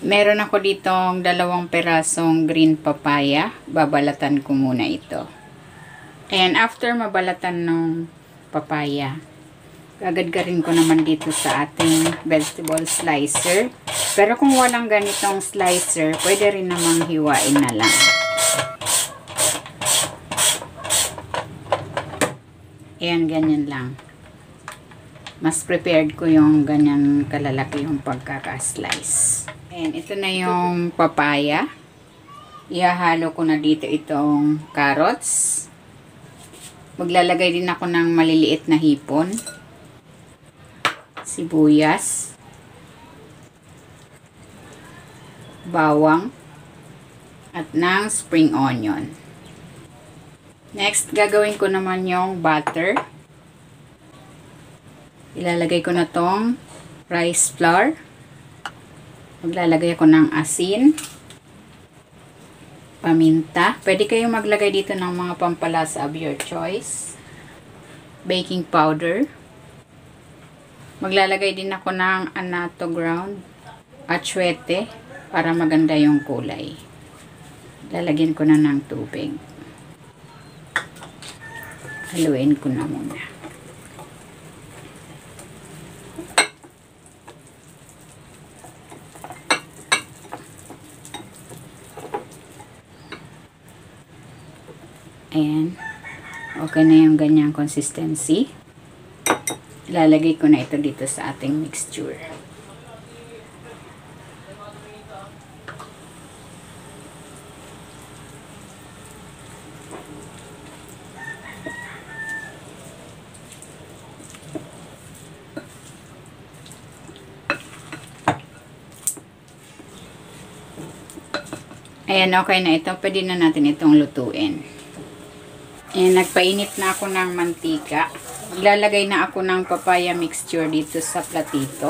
Meron ako ditong 2 perasong green papaya. Babalatan ko muna ito. And after mabalatan ng papaya, gagadgarin ko naman dito sa ating vegetable slicer. Pero kung walang ganitong slicer, pwede rin namang hiwain na lang. Ayan, ganyan lang. Mas prepared ko yung ganyan kalalaki yung pagkaka-slice. And ito na yung papaya. Ihahalo ko na dito itong carrots. Maglalagay din ako ng maliliit na hipon. Sibuyas. Bawang. At ng spring onion. Next, gagawin ko naman yung butter. Ilalagay ko na tong rice flour. Maglalagay ako ng asin. Paminta. Pwede kayong maglagay dito ng mga pampalasa of your choice. Baking powder. Maglalagay din ako ng annatto ground. Atsuete. Para maganda yung kulay. Lalagyan ko na ng tubig. Haluin ko na muna. Ayan. Okay na yung ganyang consistency. Ilalagay ko na ito dito sa ating mixture. Ayan, okay na ito. Pwede na natin itong lutuin. Ayan, nagpainit na ako ng mantika. Maglalagay na ako ng papaya mixture dito sa platito.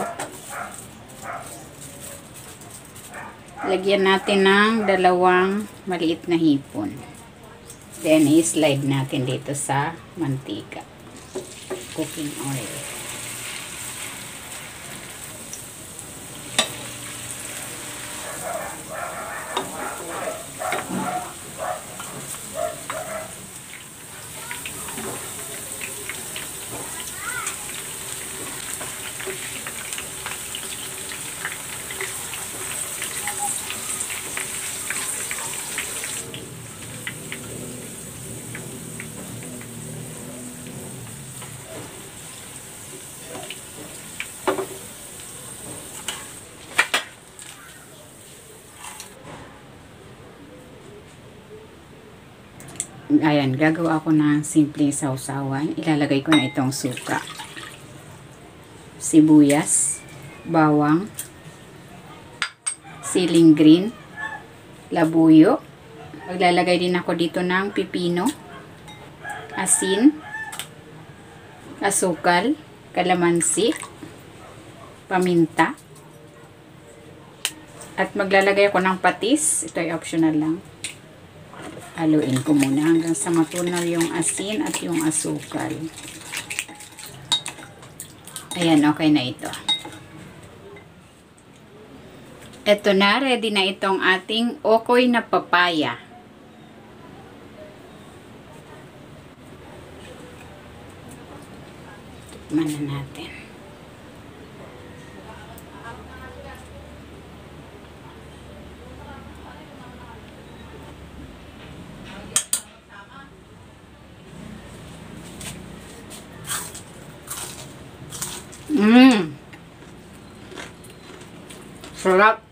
Lagyan natin ng 2 maliit na hipon. Then, i-slide natin dito sa mantika. Cooking oil. Ayan, gagawa ako ng simpleng sausawan. Ilalagay ko na itong suka, sibuyas, bawang, siling green, labuyo. Maglalagay din ako dito ng pipino, asin, asukal, kalamansi, paminta. At maglalagay ako ng patis. Ito ay optional lang. Haluin ko muna hanggang sa matunaw yung asin at yung asukal. Ayan, okay na ito. Ito na, ready na itong ating okoy na papaya. Tikman na natin. Sarap.